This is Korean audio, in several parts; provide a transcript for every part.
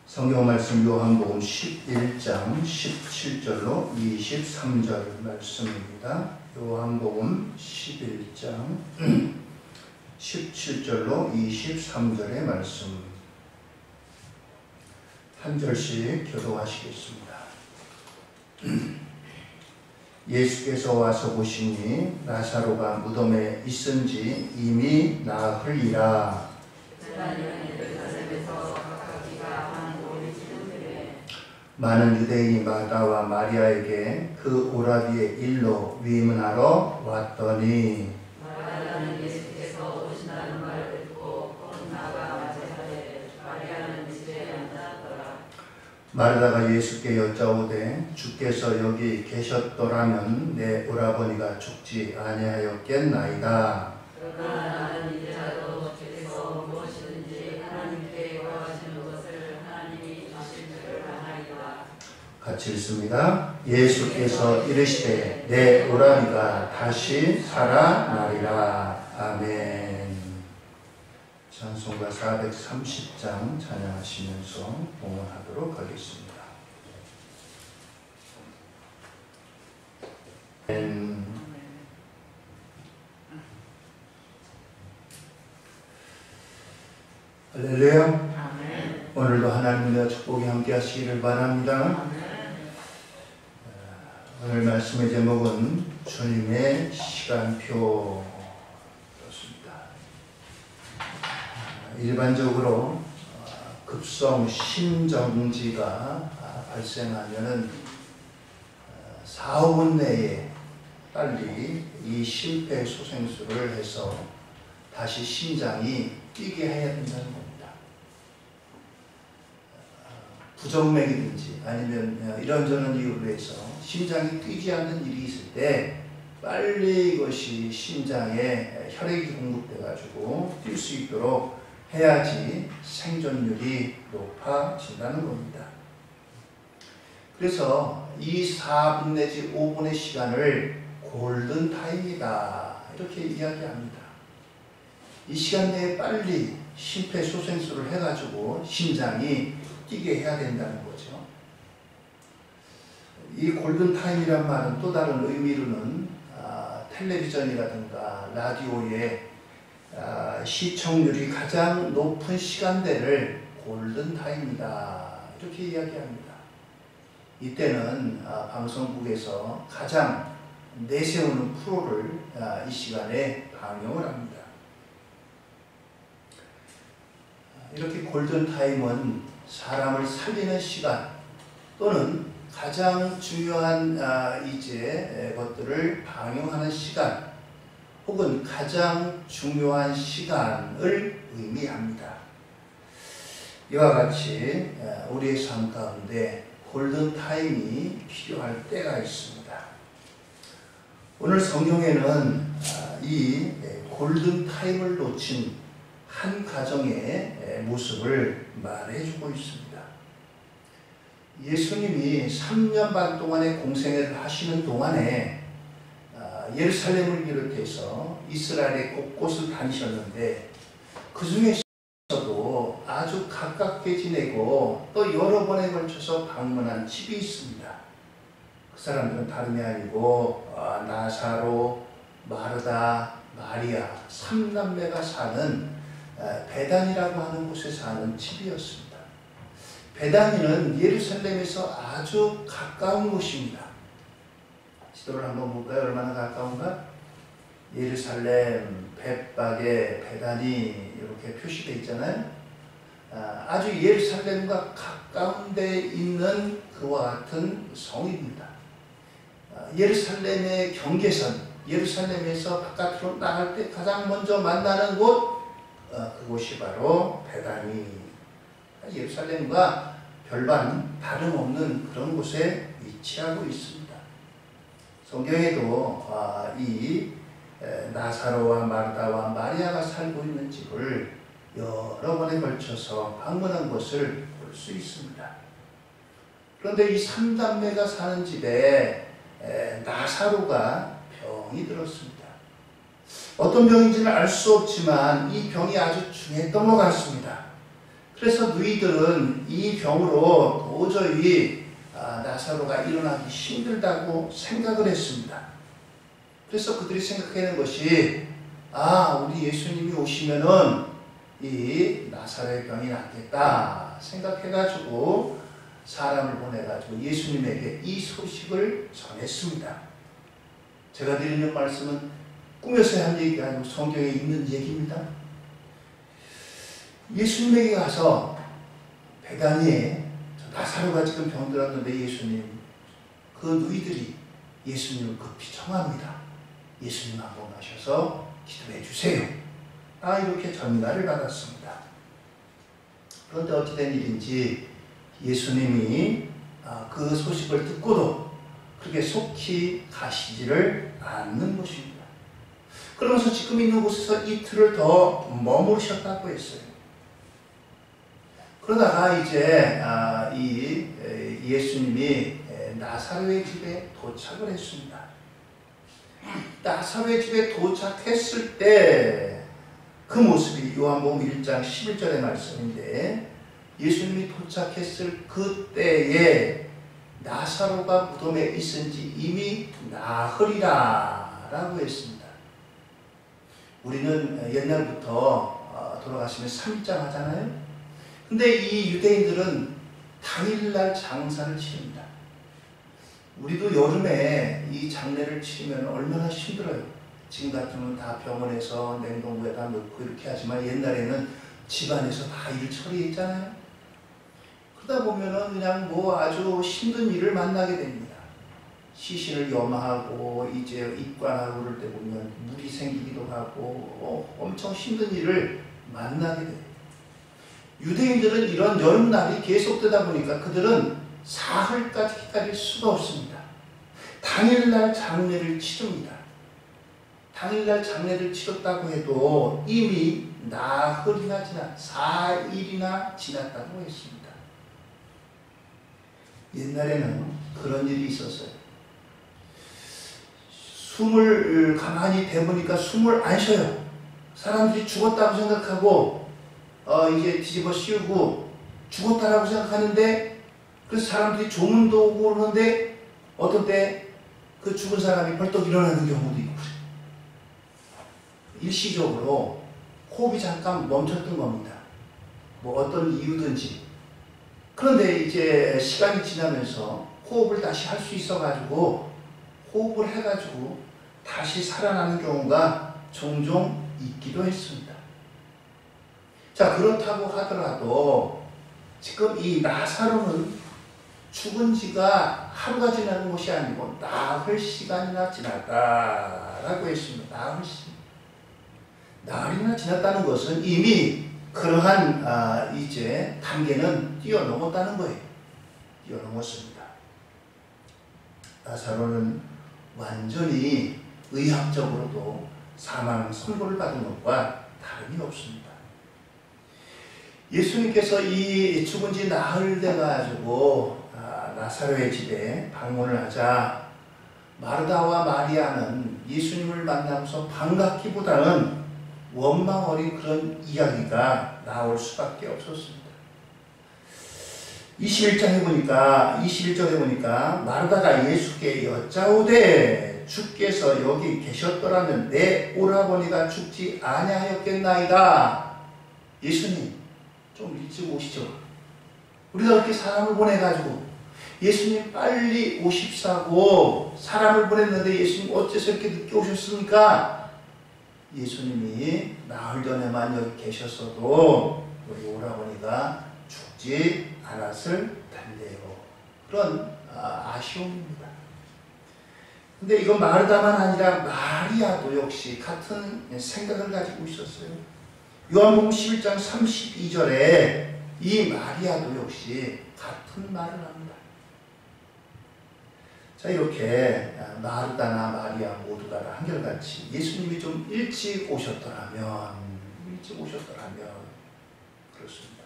성경 말씀 요한복음 11장 17절로 23절 말씀입니다. 요한복음 11장 17절로 23절의 말씀 한 절씩 교독하시겠습니다. 예수께서 와서 보시니 나사로가 무덤에 있은지 이미 나흘이라. 많은 유대인이 마다와 마리아에게 그 오라비의 일로 위문하러 왔더니 마다는 예수께서 오신다는 말을 듣고 곧 나가 맞이하되 마리아는 집에 앉았더라. 마르다가 예수께 여짜오되 주께서 여기 계셨더라면 내 오라버니가 죽지 아니하였겠나이다. 그러나 나는 이제라도 주께서 무엇이든지 하나님께 구하시는 것을 하나님이 주실 줄을 아나이다. 같이 읽습니다. 예수께서 이르시되 내 오라비가 다시 살아나리라. 아멘. 찬송가 430장 찬양하시면서 봉헌하도록 하겠습니다. 할렐루야. 아멘. 오늘도 하나님과 축복이 함께 하시기를 바랍니다. 아멘. 오늘 말씀의 제목은 주님의 시간표였습니다. 일반적으로 급성 심정지가 발생하면은 4, 5분 내에 빨리 이 심폐소생술을 해서 다시 심장이 뛰게 해야 된다는 겁니다. 부정맥이든지 아니면 이런저런 이유로 해서 심장이 뛰지 않는 일이 있을 때 빨리 이것이 심장에 혈액이 공급돼 가지고 뛸 수 있도록 해야지 생존율이 높아진다는 겁니다. 그래서 이 4분 내지 5분의 시간을 골든타임이다 이렇게 이야기합니다. 이 시간 내에 빨리 심폐소생술을 해가지고 심장이 뛰게 해야 된다는 거죠. 이 골든타임이란 말은 또 다른 의미로는 텔레비전이라든가 라디오의 시청률이 가장 높은 시간대를 골든타임이다 이렇게 이야기합니다. 이때는 방송국에서 가장 내세우는 프로를 이 시간에 방영을 합니다. 이렇게 골든타임은 사람을 살리는 시간 또는 가장 중요한 것들을 방영하는 시간 혹은 가장 중요한 시간을 의미합니다. 이와 같이 우리의 삶 가운데 골든타임이 필요할 때가 있습니다. 오늘 성경에는 이 골든타임을 놓친 한 가정의 모습을 말해주고 있습니다. 예수님이 3년 반 동안의 공생애를 하시는 동안에 예루살렘을 비롯해서 이스라엘의 곳곳을 다니셨는데 그 중에서도 아주 가깝게 지내고 또 여러 번에 걸쳐서 방문한 집이 있습니다. 그 사람들은 다름이 아니고 나사로, 마르다, 마리아 3남매가 사는 베단이라고 하는 곳에 사는 집이었습니다. 베단이는 예루살렘에서 아주 가까운 곳입니다. 지도를 한번 볼까요? 얼마나 가까운가? 예루살렘, 벳박에 베단이 이렇게 표시되어 있잖아요. 아주 예루살렘과 가까운 데 있는 그와 같은 성입니다. 예루살렘의 경계선, 예루살렘에서 바깥으로 나갈 때 가장 먼저 만나는 곳, 그곳이 바로 베단이, 예루살렘과 별반 다름없는 그런 곳에 위치하고 있습니다. 성경에도 이 나사로와 마르다와 마리아가 살고 있는 집을 여러 번에 걸쳐서 방문한 것을 볼 수 있습니다. 그런데 이 3남매가 사는 집에 나사로가 병이 들었습니다. 어떤 병인지는 알 수 없지만 이 병이 아주 중했던 것 같습니다. 그래서 누이들은 이 병으로 도저히 나사로가 일어나기 힘들다고 생각을 했습니다. 그래서 그들이 생각하는 것이 우리 예수님이 오시면은 이 나사로의 병이 낫겠다 생각해가지고 사람을 보내가지고 예수님에게 이 소식을 전했습니다. 제가 드리는 말씀은 꿈에서 한 얘기가 아니고 성경에 있는 얘기입니다. 예수님에게 가서 베다니에 나사로가 지금 병들었는데 예수님, 그 누이들이 예수님을 급히 청합니다. 예수님 한번 오셔서 기도해 주세요. 이렇게 전가를 받았습니다. 그런데 어찌된 일인지 예수님이 그 소식을 듣고도 그렇게 속히 가시지를 않는 것입니다. 그러면서 지금 있는 곳에서 이틀을 더 머무르셨다고 했어요. 그러다가 이제 이 예수님이 나사로의 집에 도착을 했습니다. 나사로의 집에 도착했을 때 그 모습이 요한복음 1장 11절의 말씀인데 예수님이 도착했을 그때에 나사로가 무덤에 있은지 이미 나흘이라 라고 했습니다. 우리는 옛날부터 돌아가시면 3일장 하잖아요. 근데 이 유대인들은 당일날 장사를 치릅니다. 우리도 여름에 이 장례를 치르면 얼마나 힘들어요. 지금 같으면 다 병원에서 냉동고에다 넣고 이렇게 하지만 옛날에는 집안에서 다 일 처리했잖아요. 그러다 보면은 그냥 아주 힘든 일을 만나게 됩니다. 시신을 염하고 이제 입관하고 그럴 때 보면 물이 생기기도 하고 엄청 힘든 일을 만나게 돼요. 유대인들은 이런 여름날이 계속되다 보니까 그들은 사흘까지 기다릴 수가 없습니다. 당일날 장례를 치릅니다. 당일날 장례를 치렀다고 해도 이미 나흘이나 4일이나 지났다고 했습니다. 옛날에는 그런 일이 있었어요. 숨을 가만히 대보니까 숨을 안 쉬어요. 사람들이 죽었다고 생각하고 이제 뒤집어 씌우고 죽었다라고 생각하는데 그래서 사람들이 조문도 오고 그러는데 어떤 때 그 죽은 사람이 벌떡 일어나는 경우도 있고 그래요. 일시적으로 호흡이 잠깐 멈췄던 겁니다. 어떤 이유든지. 그런데 이제 시간이 지나면서 호흡을 다시 할 수 있어가지고 호흡을 해가지고 다시 살아나는 경우가 종종 있기도 했습니다. 자, 그렇다고 하더라도 지금 이 나사로는 죽은 지가 하루가 지나는 것이 아니고 나흘 시간이나 지났다라고 했습니다. 나흘 시간. 나흘이나 지났다는 것은 이미 그러한 이제 단계는 뛰어넘었다는 거예요. 뛰어넘었습니다. 나사로는 완전히 의학적으로도 사망 선고를 받은 것과 다름이 없습니다. 예수님께서 이 죽은 지 나흘 돼가지고 나사로의 집에 방문을 하자 마르다와 마리아는 예수님을 만나면서 반갑기보다는 원망 어린 그런 이야기가 나올 수밖에 없었습니다. 21절에 보니까 마르다가 예수께 여짜오되 주께서 여기 계셨더라면 내 오라버니가 죽지 아니하였겠나이다. 예수님 좀 일찍 오시죠. 우리가 그렇게 사람을 보내가지고 예수님 빨리 오십사고 사람을 보냈는데 예수님 어째서 이렇게 늦게 오셨습니까? 예수님이 나흘 전에만 여기 계셨어도 우리 오라버니가 죽지 않았을 텐데요. 그런 아쉬움입니다. 근데 이건 마르다만 아니라 마리아도 역시 같은 생각을 가지고 있었어요. 요한복음 11장 32절에 이 마리아도 역시 같은 말을 합니다. 자, 이렇게 마르다나 마리아 모두가 한결같이 예수님이 좀 일찍 오셨더라면 그렇습니다.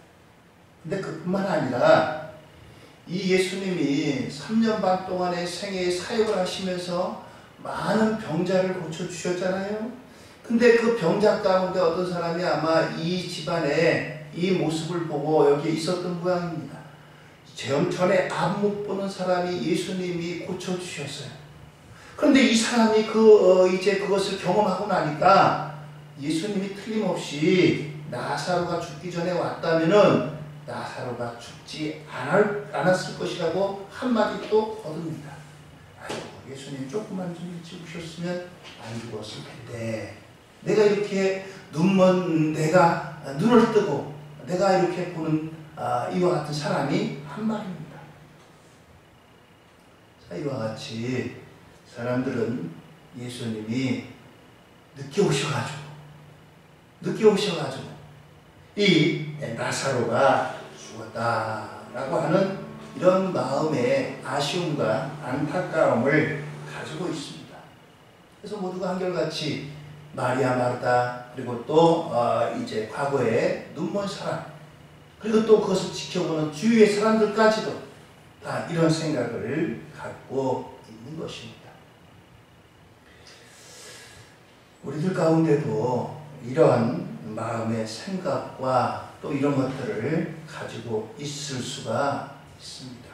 근데 그뿐만 아니라 이 예수님이 3년 반 동안의 생애의 사역을 하시면서 많은 병자를 고쳐주셨잖아요. 근데 그 병자 가운데 어떤 사람이 아마 이 집안의 이 모습을 보고 여기에 있었던 모양입니다. 전에 앞 못 보는 사람이 예수님이 고쳐주셨어요. 그런데 이 사람이 이제 그것을 경험하고 나니까 예수님이 틀림없이 나사로가 죽기 전에 왔다면은 나사로가 죽지 않았을 것이라고 한마디 또 거둡니다. 아이고, 예수님 조금만 좀 일찍 오셨으면 안 죽었을 텐데. 내가 이렇게 내가 눈을 뜨고 내가 이렇게 보는 이와 같은 사람이 한 말입니다. 자, 이와 같이 사람들은 예수님이 늦게 오셔가지고 이 나사로가 죽었다라고 하는 이런 마음의 아쉬움과 안타까움을 가지고 있습니다. 그래서 모두가 한결같이 마리아, 마르다, 그리고 또 이제 과거에 눈먼 사람, 그리고 또 그것을 지켜보는 주위의 사람들까지도 다 이런 생각을 갖고 있는 것입니다. 우리들 가운데도 이러한 마음의 생각과 또 이런 것들을 가지고 있을 수가 있습니다.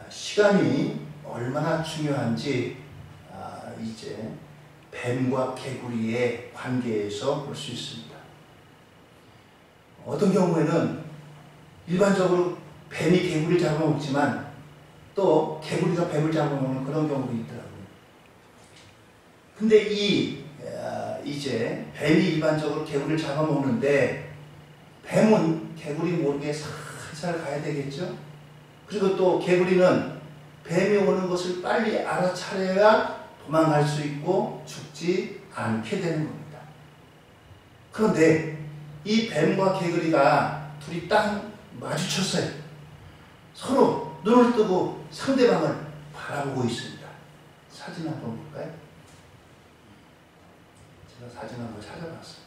시간이 얼마나 중요한지 이제 뱀과 개구리의 관계에서 볼 수 있습니다. 어떤 경우에는 일반적으로 뱀이 개구리를 잡아먹지만 또 개구리가 뱀을 잡아먹는 그런 경우도 있더라고요. 근데 이제 뱀이 일반적으로 개구리를 잡아먹는데 뱀은 개구리 모르게 살살 가야 되겠죠? 그리고 또 개구리는 뱀이 오는 것을 빨리 알아차려야 도망갈 수 있고 죽지 않게 되는 겁니다. 그런데 이 뱀과 개구리가 둘이 딱 마주쳤어요. 서로 눈을 뜨고 상대방을 바라보고 있습니다. 사진 한번 볼까요? 제가 사진 한번 찾아봤어요.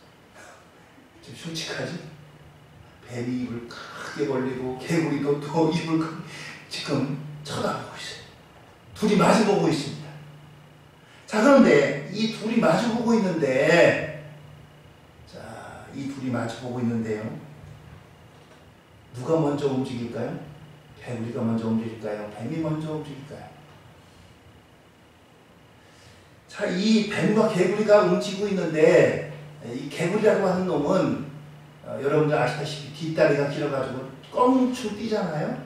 지금 솔직하지? 뱀이 입을 크게 벌리고 개구리도 또 입을 지금 쳐다보고 있어요. 둘이 마주보고 있습니다. 자, 그런데 이 둘이 마주보고 있는데요. 누가 먼저 움직일까요? 개구리가 먼저 움직일까요? 뱀이 먼저 움직일까요? 자, 이 뱀과 개구리가 움직이고 있는데 이 개구리라고 하는 놈은 여러분들 아시다시피 뒷다리가 길어가지고 껑충 뛰잖아요.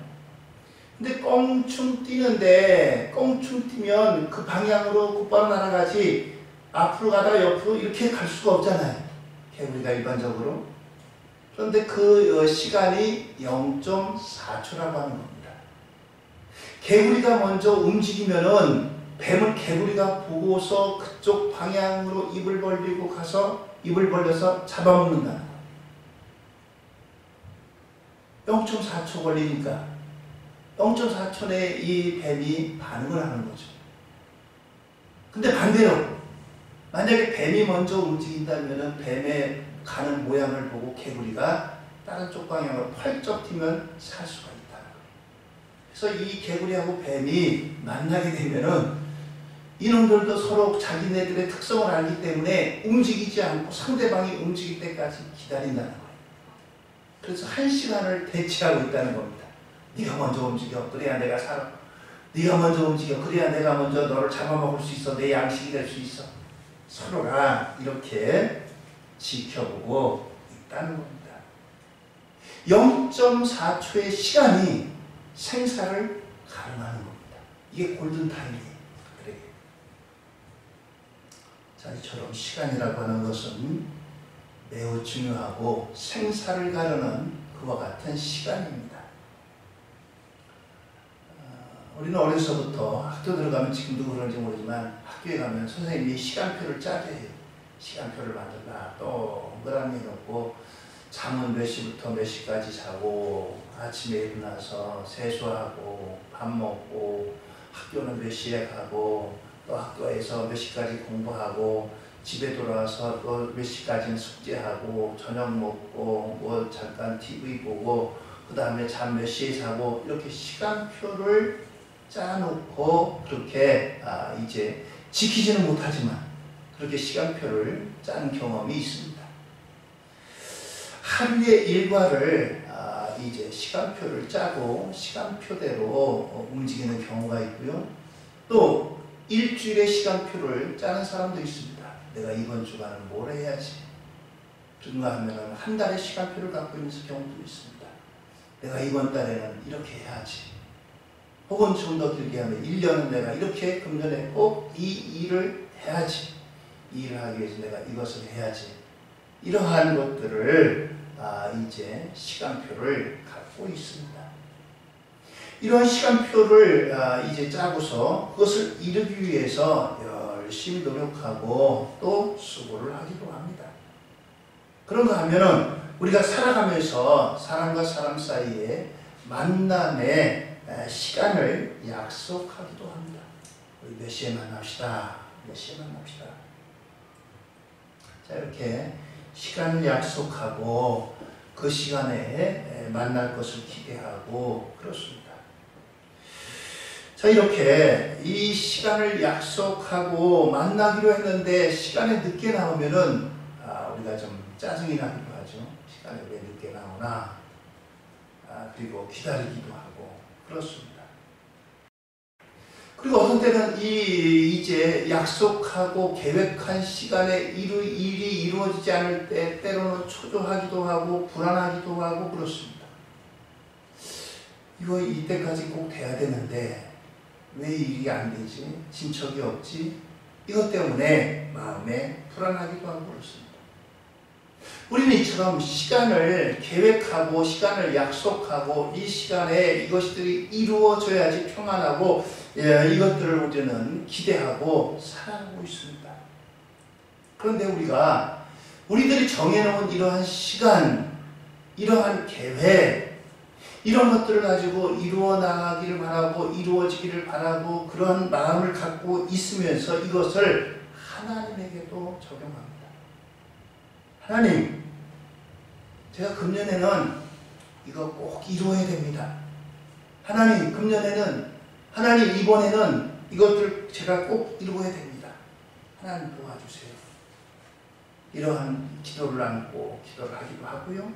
근데 껑충 뛰면 그 방향으로 곧바로 날아가지 앞으로 가다가 옆으로 이렇게 갈 수가 없잖아요. 개구리가 일반적으로. 그런데 그 시간이 0.4초라고 하는 겁니다. 개구리가 먼저 움직이면은 뱀은 개구리가 보고서 그쪽 방향으로 입을 벌려서 잡아먹는다는 거예요. 0.4초 걸리니까 0.4초 내에 이 뱀이 반응을 하는 거죠. 근데 반대로 만약에 뱀이 먼저 움직인다면 뱀의 가는 모양을 보고 개구리가 다른 쪽 방향으로 펄쩍 튀면 살 수가 있다는 거예요. 그래서 이 개구리하고 뱀이 만나게 되면은 이놈들도 서로 자기네들의 특성을 알기 때문에 움직이지 않고 상대방이 움직일 때까지 기다린다는 거예요. 그래서 1시간을 대치하고 있다는 겁니다. 네가 먼저 움직여. 그래야 내가 살아. 네가 먼저 움직여. 그래야 내가 먼저 너를 잡아먹을 수 있어. 내 양식이 될 수 있어. 서로가 이렇게 지켜보고 있다는 겁니다. 0.4초의 시간이 생사를 가름하는 겁니다. 이게 골든타임이에요. 그래. 자, 이처럼 시간이라고 하는 것은 매우 중요하고 생사를 가르는 그와 같은 시간입니다. 우리는 어려서부터 학교 들어가면 지금도 그런지 모르지만 학교에 가면 선생님이 시간표를 짜게 해요. 시간표를 만들라. 동그라미 놓고 잠은 몇 시부터 몇 시까지 자고 아침에 일어나서 세수하고 밥 먹고 학교는 몇 시에 가고 또 학교에서 몇 시까지 공부하고 집에 돌아와서 또 몇 시까지는 숙제하고 저녁 먹고 뭐 잠깐 TV 보고 그 다음에 잠 몇 시에 자고 이렇게 시간표를 짜놓고 그렇게 이제 지키지는 못하지만 그렇게 시간표를 짠 경험이 있습니다. 하루의 일과를 이제 시간표를 짜고 시간표대로 움직이는 경우가 있고요. 또 일주일의 시간표를 짜는 사람도 있습니다. 내가 이번 주간은 뭘 해야지. 그런가 하면 한 달의 시간표를 갖고 있는 경우도 있습니다. 내가 이번 달에는 이렇게 해야지. 혹은 좀 더 길게 하면 1년은 내가 이렇게 금년에 꼭 이 일을 해야지. 이 일을 하기 위해서 내가 이것을 해야지. 이러한 것들을 이제 시간표를 갖고 있습니다. 이런 시간표를 이제 짜고서 그것을 이루기 위해서 열심히 노력하고 또 수고를 하기도 합니다. 그런가 하면은 우리가 살아가면서 사람과 사람 사이에 만남의 시간을 약속하기도 합니다. 우리 몇 시에 만납시다. 몇 시에 만납시다. 자, 이렇게 시간을 약속하고 그 시간에 만날 것을 기대하고 그렇습니다. 자, 이렇게 이 시간을 약속하고 만나기로 했는데 시간에 늦게 나오면은 우리가 좀 짜증이 나기도 하죠. 시간에 왜 늦게 나오나. 그리고 기다리기도 하고 그렇습니다. 그리고 어떤 때는 이제 약속하고 계획한 시간에 일이 이루어지지 않을 때 때로는 초조하기도 하고 불안하기도 하고 그렇습니다. 이거 이때까지 꼭 돼야 되는데 왜 일이 안 되지? 진척이 없지? 이것 때문에 마음에 불안하기도 하고 그렇습니다. 우리는 이처럼 시간을 계획하고 시간을 약속하고 이 시간에 이것들이 이루어져야지 평안하고 이것들을 우리는 기대하고 살아가고 있습니다. 그런데 우리들이 정해놓은 이러한 시간, 이러한 계획, 이런 것들을 가지고 이루어 나가기를 바라고 이루어지기를 바라고 그런 마음을 갖고 있으면서 이것을 하나님에게도 적용합니다. 하나님, 제가 금년에는 이거 꼭 이루어야 됩니다. 하나님, 하나님 이번에는 이것들 제가 꼭 이루어야 됩니다. 하나님 도와주세요. 이러한 기도를 안고 기도를 하기도 하고요.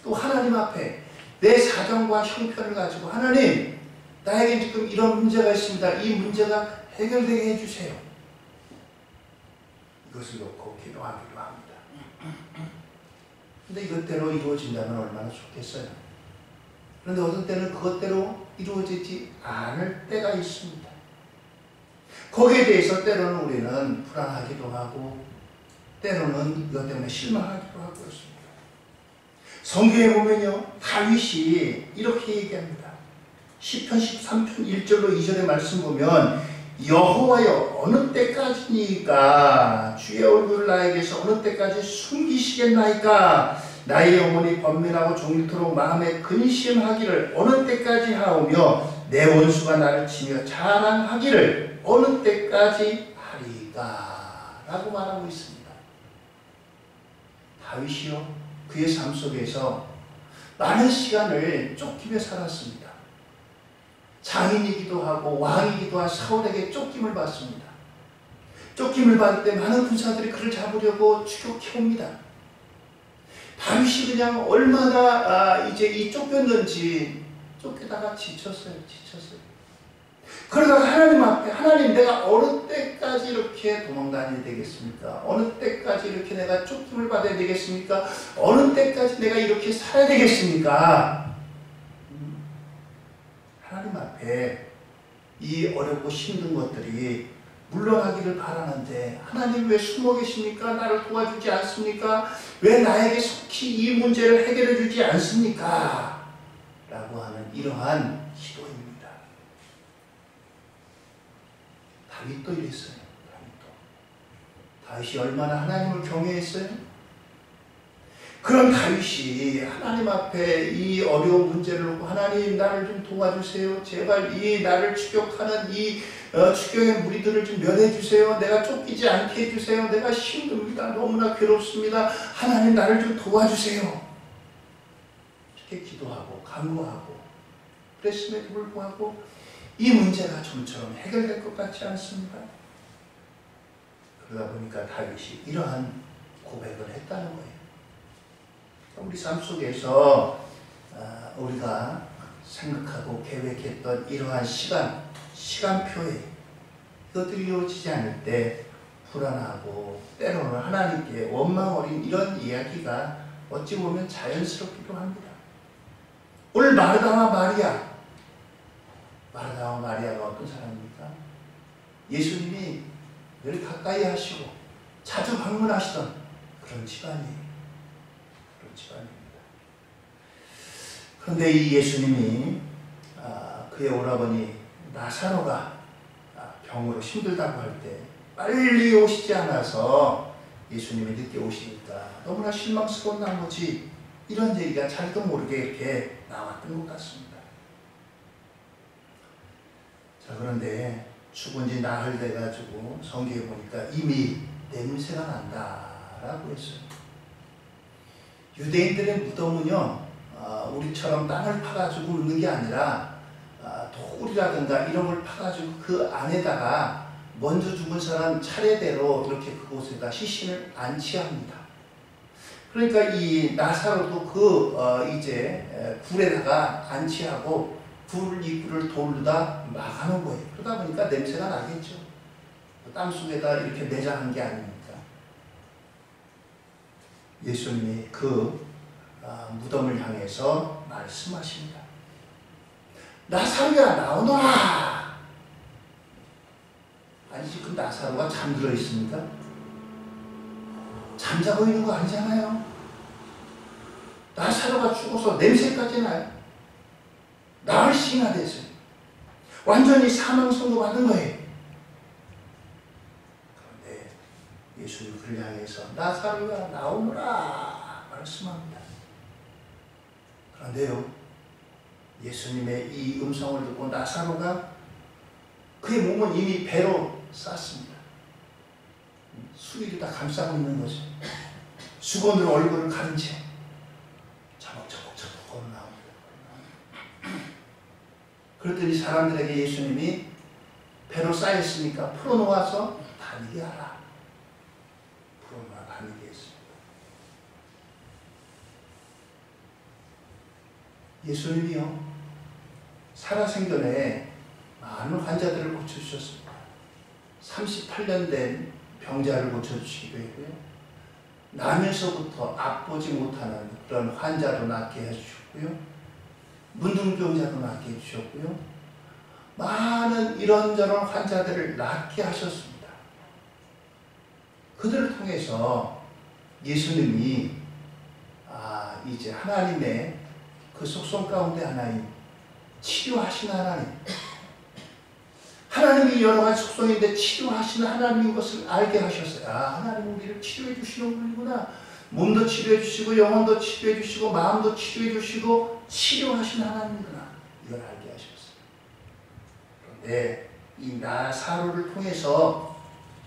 또 하나님 앞에 내 사정과 형편을 가지고 하나님, 나에게 지금 이런 문제가 있습니다. 이 문제가 해결되게 해주세요. 이것을 놓고 기도하기도 합니다. 근데 이것대로 이루어진다면 얼마나 좋겠어요. 그런데 어떤 때는 그것대로 이루어지지 않을 때가 있습니다. 거기에 대해서 때로는 우리는 불안하기도 하고 때로는 이것 때문에 실망하기도 하고 그렇습니다. 성경에 보면요, 다윗이 이렇게 얘기합니다. 시편 13편 1절로 2절의 말씀 보면 여호와여 어느 때까지니까 주의 얼굴을 나에게서 어느 때까지 숨기시겠나이까 나의 영혼이 번민하고 종일토록 마음에 근심하기를 어느 때까지 하오며 내 원수가 나를 치며 자랑하기를 어느 때까지 하리까. 라고 말하고 있습니다. 다윗이요, 그의 삶 속에서 많은 시간을 쫓기며 살았습니다. 장인이기도 하고 왕이기도 한 사울에게 쫓김을 받습니다. 쫓김을 받을 때 많은 군사들이 그를 잡으려고 추격해옵니다. 다윗이 그냥 얼마나 이제 이 쫓겼는지 쫓기다가 지쳤어요. 그러다가 하나님 앞에, 하나님, 내가 어느 때까지 이렇게 도망다녀야 되겠습니까? 어느 때까지 이렇게 내가 쫓김을 받아야 되겠습니까? 어느 때까지 내가 이렇게 살아야 되겠습니까? 하나님 앞에 이 어렵고 힘든 것들이 물러나기를 바라는데, 하나님 왜 숨어 계십니까? 나를 도와주지 않습니까? 왜 나에게 속히 이 문제를 해결해 주지 않습니까? 라고 하는 이러한 기도입니다. 다윗도 이랬어요. 다윗이 얼마나 하나님을 경외했어요? 그런 다윗이 하나님 앞에 이 어려운 문제를 놓고, 하나님 나를 좀 도와주세요. 제발 이 나를 추격하는 이 추격의 무리들을 좀 면해주세요. 내가 쫓기지 않게 해주세요. 내가 힘듭니다. 너무나 괴롭습니다. 하나님 나를 좀 도와주세요. 이렇게 기도하고 간구하고 그랬음에도 불구하고 이 문제가 좀처럼 해결될 것 같지 않습니다. 그러다 보니까 다윗이 이러한 고백을 했다는 거예요. 우리 삶 속에서 우리가 생각하고 계획했던 이러한 시간표에 이것들이 이루어지지 않을 때 불안하고 때로는 하나님께 원망 어린 이런 이야기가 어찌 보면 자연스럽기도 합니다. 오늘 마르다와 마리아가 어떤 사람입니까? 예수님이 늘 가까이 하시고 자주 방문하시던 그런 집안이에요. 그런데 이 예수님이 그의 오라버니 나사로가 병으로 힘들다고 할 때 빨리 오시지 않아서 예수님이 늦게 오시니까 너무나 실망스러운 나머지 이런 얘기가 자기도 모르게 이렇게 나왔던 것 같습니다. 자, 그런데 죽은 지 나흘 돼가지고 성경에 보니까 이미 냄새가 난다라고 했어요. 유대인들의 무덤은요, 우리처럼 땅을 파가지고 묻는 게 아니라 돌이라든가 이런 걸 파가지고 그 안에다가 먼저 죽은 사람 차례대로 이렇게 그곳에다 시신을 안치합니다. 그러니까 이 나사로도 이제 굴에다가 안치하고 입구를 돌다 막아놓은 거예요. 그러다 보니까 냄새가 나겠죠. 땅 속에다 이렇게 매장한 게 아닙니까? 예수님이 그 무덤을 향해서 말씀하십니다. 나사로야, 나오너라! 아니, 지금 나사로가 잠들어 있습니까? 잠자고 있는 거 아니잖아요. 나사로가 죽어서 냄새까지 나요. 나흘 씩이나 됐어요. 완전히 사망 선고받은 거예요. 그런데 예수님 그를 향해서 나사로가 나오너라 말씀합니다. 그런데요, 예수님의 이 음성을 듣고 나사로가 그의 몸은 이미 배로 쌌습니다. 수리를 다 감싸고 있는 거죠. 수건으로 얼굴을 가린 채 저벅저벅 걸어 나옵니다. 그랬더니 사람들에게 예수님이 배로 쌓였으니까 풀어놓아서 다니게 하라. 풀어놓아 다니게 했습니다. 예수님이요, 살아생전에 많은 환자들을 고쳐주셨습니다. 38년 된 병자를 고쳐주시기도 했고요. 나면서부터 앞보지 못하는 그런 환자도 낫게 해주셨고요. 문둥병자도 낫게 해주셨고요. 많은 이런저런 환자들을 낫게 하셨습니다. 그들을 통해서 예수님이 이제 하나님의 그 속성 가운데 하나님, 치료하시는 하나님, 하나님이 여러 가지 속성인데 치료하시는 하나님인 것을 알게 하셨어요. 하나님 우리를 치료해 주시는 분이구나. 몸도 치료해 주시고 영혼도 치료해 주시고 마음도 치료해 주시고 치료하시는 하나님이구나. 이걸 알게 하셨어요. 그런데 이 나사로를 통해서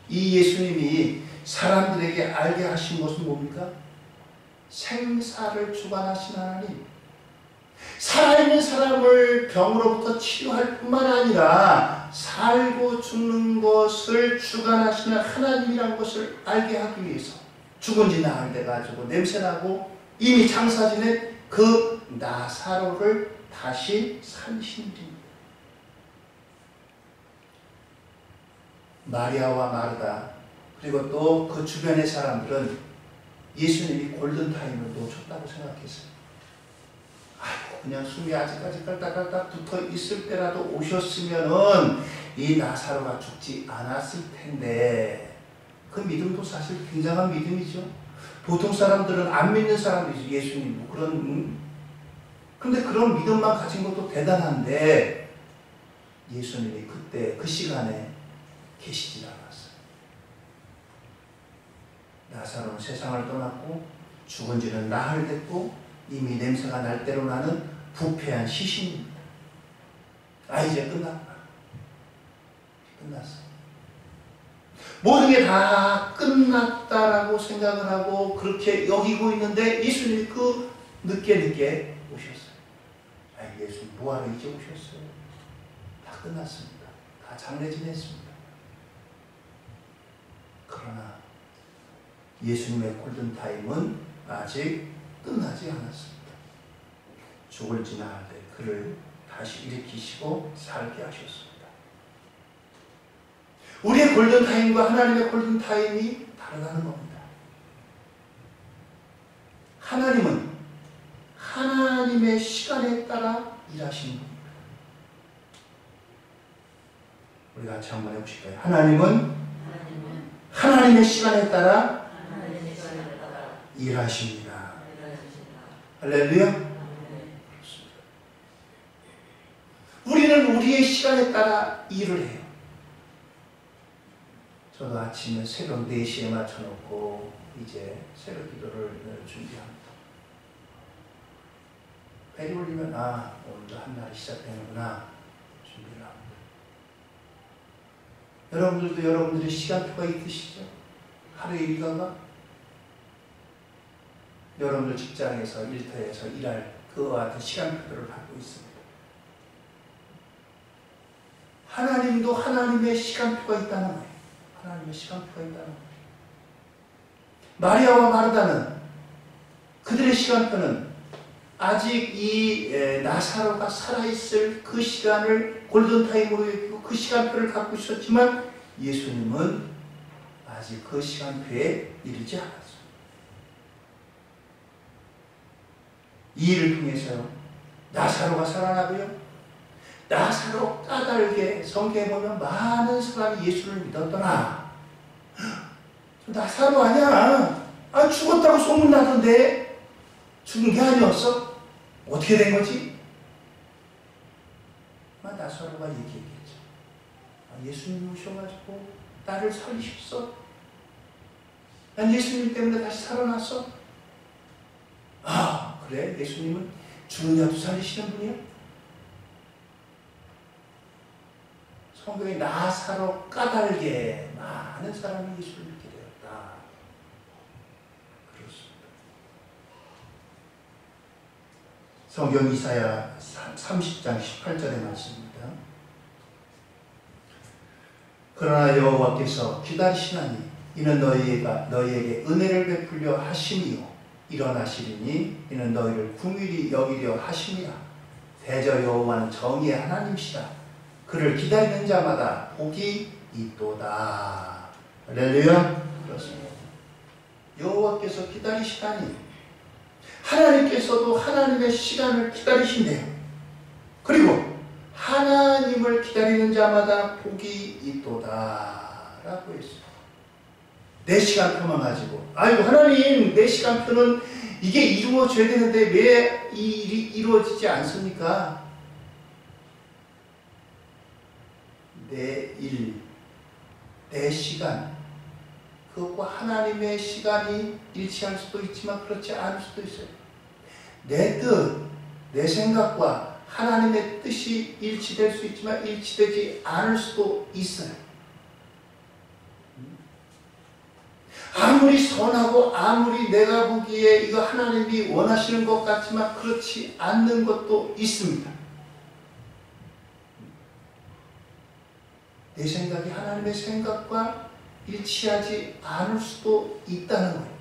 이 예수님이 사람들에게 알게 하신 것은 뭡니까? 생사를 주관하신 하나님. 살아있는 사람을 병으로부터 치료할 뿐만 아니라 살고 죽는 것을 주관하시는 하나님이라는 것을 알게 하기 위해서 죽은 지 나흘 돼가지고 냄새나고 이미 장사 지낸 그 나사로를 다시 살리신 분입니다. 마리아와 마르다 그리고 또 그 주변의 사람들은 예수님이 골든타임을 놓쳤다고 생각했어요. 아이고 그냥 숨이 아직까지 깔딱깔딱 붙어 있을 때라도 오셨으면은 이 나사로가 죽지 않았을 텐데, 그 믿음도 사실 굉장한 믿음이죠. 보통 사람들은 안 믿는 사람들이죠. 예수님 뭐 그런 근데 그런 믿음만 가진 것도 대단한데 예수님이 그때 그 시간에 계시질 않았어요. 나사로는 세상을 떠났고 죽은 지는 나흘 됐고 이미 냄새가 날 대로 나는 부패한 시신입니다. 이제 끝났다. 끝났어. 모든 게 다 끝났다라고 생각을 하고 그렇게 여기고 있는데 예수님이 그 늦게 오셨어요. 예수님 뭐하러 이제 오셨어요? 다 끝났습니다. 다 장례 지냈습니다. 그러나 예수님의 골든타임은 아직 끝나지 않았습니다. 죽을 지 나흘 때 그를 다시 일으키시고 살게 하셨습니다. 우리의 골든타임과 하나님의 골든타임이 다르다는 겁니다. 하나님은 하나님의 시간에 따라 일하시는 겁니다. 우리 같이 한번 해보실까요? 하나님은 하나님의 시간에 따라 일하십니다. 할렐루야. 우리는 우리의 시간에 따라 일을 해요. 저도 아침에 새벽 4시에 맞춰놓고 이제 새벽 기도를 준비합니다. 벨이 울리면 오늘도 한 날이 시작되는구나 준비를 합니다. 여러분들도 여러분들의 시간표가 있으시죠? 하루의 일과가 여러분들 직장에서 일터에서 일할 그와 같은 시간표들을 갖고 있습니다. 하나님도 하나님의 시간표가 있다는 거예요. 하나님의 시간표가 있다는 거예요. 마리아와 마르다는 그들의 시간표는 아직 이 나사로가 살아있을 그 시간을 골든타임으로 여기고 그 시간표를 갖고 있었지만 예수님은 아직 그 시간표에 이르지 않았어요. 이 일을 통해서요, 나사로가 살아나고요, 나사로 까닭에 성경에 보면 많은 사람이 예수를 믿었더라. 나사로 아니야. 죽었다고 소문나던데 죽은 게 아니었어? 어떻게 된 거지? 나사로가 얘기했겠죠. 예수님이 오셔가지고 나를 살리셨어? 난 예수님 때문에 다시 살아났어? 그래? 예수님은 죽은 자도 살리시는 분이야? 성경에 나사로 까닭에 많은 사람이 예수를 믿게 되었다. 그렇습니다. 성경 이사야 30장 18절의 말씀입니다. 그러나 여호와께서 기다리시나니 이는 너희에게 은혜를 베풀려 하심이요 일어나시리니 이는 너희를 긍휼히 여기려 하심이라. 대저 여호와는 정의의 하나님이시라. 그를 기다리는 자마다 복이 있도다. 할렐루야. 그렇습니다. 여호와께서 기다리시다니 하나님께서도 하나님의 시간을 기다리신대요. 그리고 하나님을 기다리는 자마다 복이 있도다 라고 했어요. 내 시간표만 가지고 하나님 내 시간표는 이게 이루어져야 되는데 왜 이 일이 이루어지지 않습니까? 내 일, 내 시간, 그것과 하나님의 시간이 일치할 수도 있지만 그렇지 않을 수도 있어요. 내 뜻, 내 생각과 하나님의 뜻이 일치될 수 있지만 일치되지 않을 수도 있어요. 아무리 선하고 아무리 내가 보기에 이거 하나님이 원하시는 것 같지만 그렇지 않는 것도 있습니다. 내 생각이 하나님의 생각과 일치하지 않을 수도 있다는 거예요.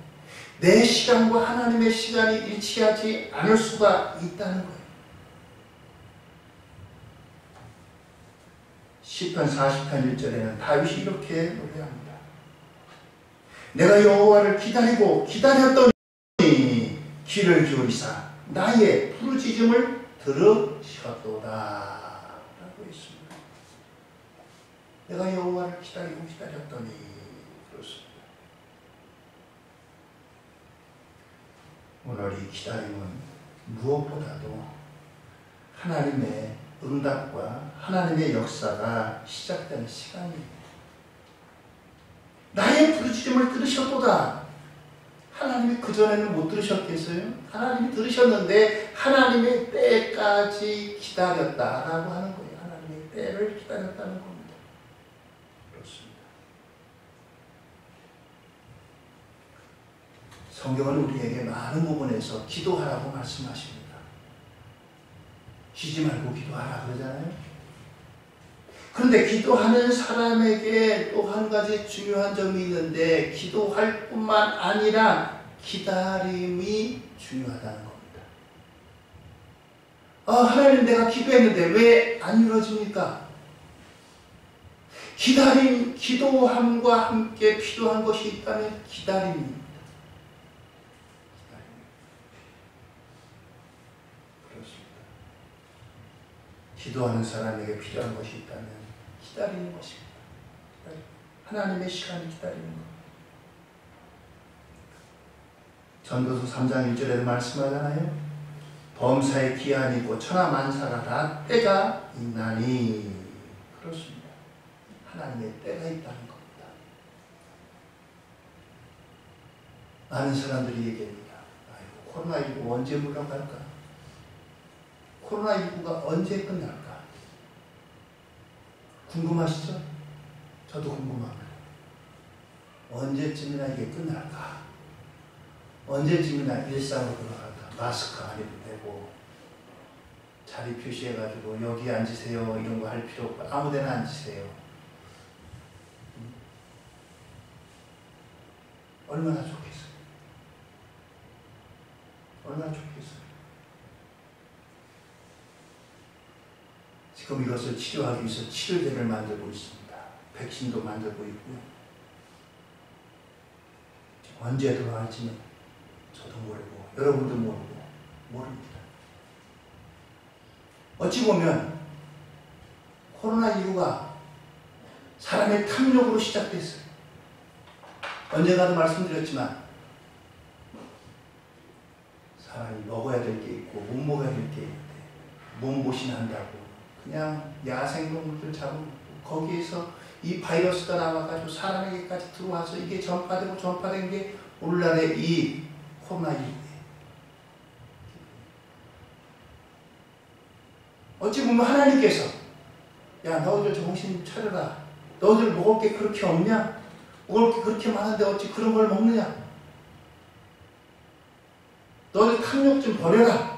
내 시간과 하나님의 시간이 일치하지 않을 수가 있다는 거예요. 시편 40편 1절에는 다윗이 이렇게 노래합니다. 내가 여호와를 기다리고 기다렸더니 귀를 기울이사 나의 부르짖음을 들으셨도다 라고 했습니다. 내가 여호와를 기다리고 기다렸더니 그렇습니다. 오늘 이 기다림은 무엇보다도 하나님의 응답과 하나님의 역사가 시작되는 시간입니다. 나의 부르짖음을 들으셨도다. 하나님이 그전에는 못 들으셨겠어요? 하나님이 들으셨는데 하나님의 때까지 기다렸다라고 하는 거예요. 하나님의 때를 기다렸다는 겁니다. 그렇습니다. 성경은 우리에게 많은 부분에서 기도하라고 말씀하십니다. 쉬지 말고 기도하라 그러잖아요. 그런데 기도하는 사람에게 또 한 가지 중요한 점이 있는데 기도할 뿐만 아니라 기다림이 중요하다는 겁니다. 하나님 내가 기도했는데 왜 안 이루어집니까? 기다림, 기도함과 함께 필요한 것이 있다면 기다림입니다. 기도하는 사람에게 필요한 것이 있다면 기다리는 것입니다. 하나님의 시간을 기다리는 것. 전도서 3장 1절에도 말씀하잖아요. 범사의 기한이고 천하만사가 다 때가 있나니. 그렇습니다. 하나님의 때가 있다는 겁니다. 많은 사람들이 얘기합니다. 아이고, 코로나19 언제 물러갈까? 코로나19가 언제 끝날까? 궁금하시죠? 저도 궁금합니다. 언제쯤이나 이게 끝날까? 언제쯤이나 일상으로 돌아갈까? 마스크 안 해도 되고 자리 표시해가지고 여기 앉으세요 이런 거 할 필요 없고 아무데나 앉으세요. 얼마나 좋겠어요? 얼마나 좋겠어요? 지금 이것을 치료하기 위해서 치료제를 만들고 있습니다. 백신도 만들고 있고요. 언제 돌아갈지는 저도 모르고 여러분도 모르고 모릅니다. 어찌 보면 코로나19가 사람의 탐욕으로 시작됐어요. 언젠가도 말씀드렸지만 사람이 먹어야 될 게 있고 못 먹어야 될 게 있는데 몸보신한다고 그냥 야생동물들 잡아먹고 거기에서 이 바이러스가 나와가지고 사람에게까지 들어와서 이게 전파되고 전파된 게 오늘날의 이 코로나19예요. 어찌 보면 하나님께서 야 너희들 정신 차려라. 너희들 먹을 게 그렇게 없냐? 먹을 게 그렇게 많은데 어찌 그런 걸 먹느냐? 너희들 탐욕 좀 버려라.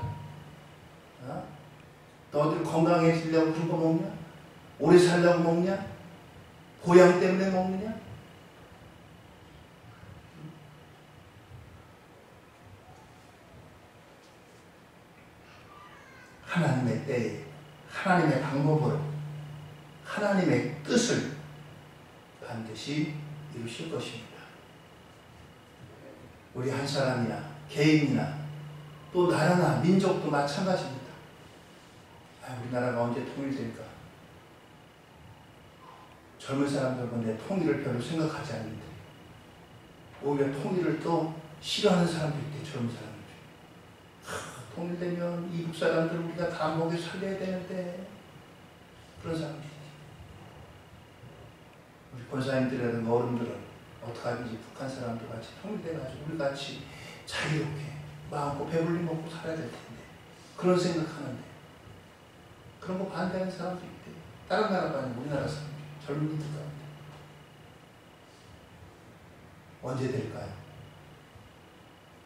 너희들 건강해지려고 그런 거 먹냐? 오래 살려고 먹냐? 보양 때문에 먹느냐? 하나님의 때에 하나님의 방법으로 하나님의 뜻을 반드시 이루실 것입니다. 우리 한 사람이나 개인이나 또 나라나 민족도 마찬가지입니다. 우리나라가 언제 통일될까? 젊은 사람들 근데 통일을 별로 생각하지 않는데 오히려 통일을 또 싫어하는 사람도 있대. 젊은 사람들. 통일되면 이북 사람들 우리가 다 먹여 살려야 되는데 그런 사람들이 우리 권사님들이라든가 어른들은 어떡하든지 북한 사람들 같이 통일돼가지고 우리 같이 자유롭게 마음껏 배불리 먹고 살아야 될 텐데 그런 생각하는데 그런 거 반대하는 사람도 있대. 다른 나라가 아니고 우리나라 사람들 젊은이들 가운데 언제 될까요?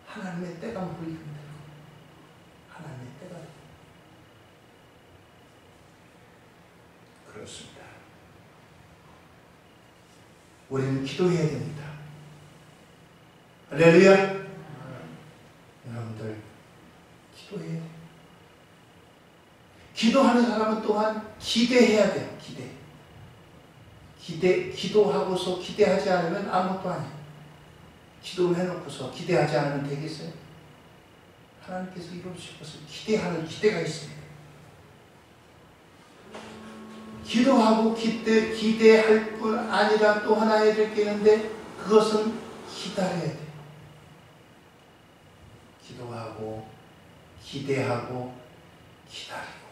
하나님의 때가 몰리면 돼요. 하나님의 때가 돼요. 그렇습니다. 우리는 기도해야 됩니다. 할렐루야. 여러분들 기도해야 돼요. 기도하는 사람은 또한 기대해야 돼요. 기도하고서 기대하지 않으면 아무것도 아니에요. 기도를 해놓고서 기대하지 않으면 되겠어요? 하나님께서 이루어주실 것을 기대하는 기대가 있습니다. 기도하고 기대할 뿐 아니라 또 하나 해야 될 게 있는데 그것은 기다려야 돼요. 기도하고 기대하고 기다리고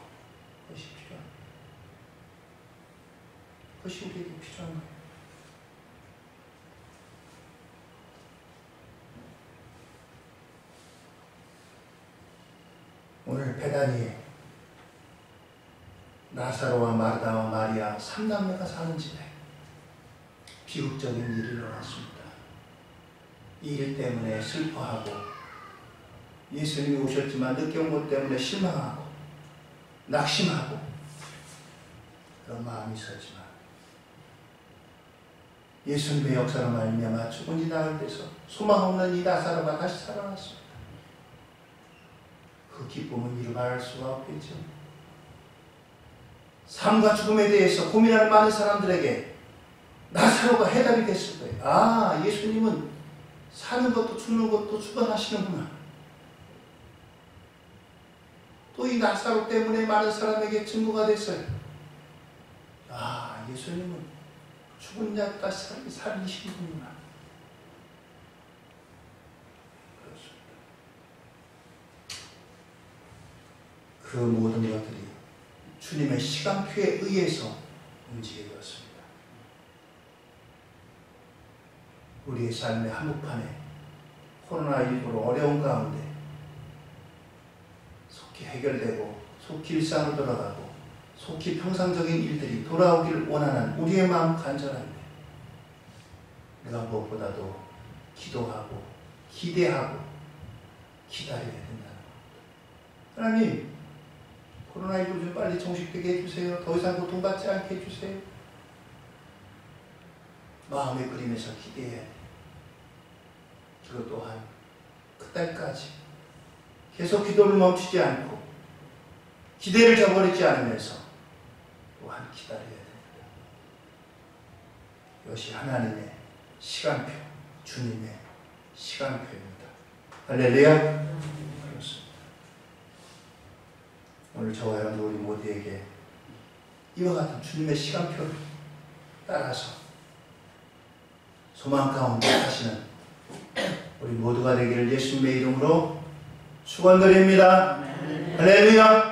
그것이 필요합니다. 그것이 우리에게 필요한 거예요. 오늘 베다니에 나사로와 마르다와 마리아 3남매가 사는 집에 비극적인 일이 일어났습니다. 이 일 때문에 슬퍼하고 예수님이 오셨지만 늦게 온 것 때문에 실망하고 낙심하고 그런 마음이 있었지만 예수님의 역사로 말미암아 죽은 지 나흘 돼서 소망 없는 이 나사로가 다시 살아났습니다. 그 기쁨은 이루 말할 수가 없겠죠. 삶과 죽음에 대해서 고민하는 많은 사람들에게 나사로가 해답이 됐을 거예요. 아, 예수님은 사는 것도 죽는 것도 주관하시는구나. 또 이 나사로 때문에 많은 사람에게 증거가 됐어요. 아, 예수님은 죽은 자 다시 살리시는구나. 그렇습니다. 그 모든 것들이 주님의 시간표에 의해서 움직이게 되었습니다. 우리의 삶의 한복판에 코로나19로 어려운 가운데 속히 해결되고 속히 일상으로 돌아가고 속히 평상적인 일들이 돌아오기를 원하는 우리의 마음 간절한데 우리가 무엇보다도 기도하고 기대하고 기다려야 된다는 겁니다. 하나님, 코로나19를 좀 빨리 종식되게 해주세요. 더 이상 고통받지 않게 해주세요. 마음의 그림에서 기대해야 돼요. 그리고 또한 그때까지 계속 기도를 멈추지 않고 기대를 저버리지 않으면서 또한 기다려야 됩니다. 이것이 하나님의 시간표, 주님의 시간표입니다. 할렐루야. 그렇습니다. 오늘 저와 여러분 우리 모두에게 이와 같은 주님의 시간표를 따라서 소망 가운데 사시는 우리 모두가 되기를 예수님의 이름으로 축원드립니다. 할렐루야.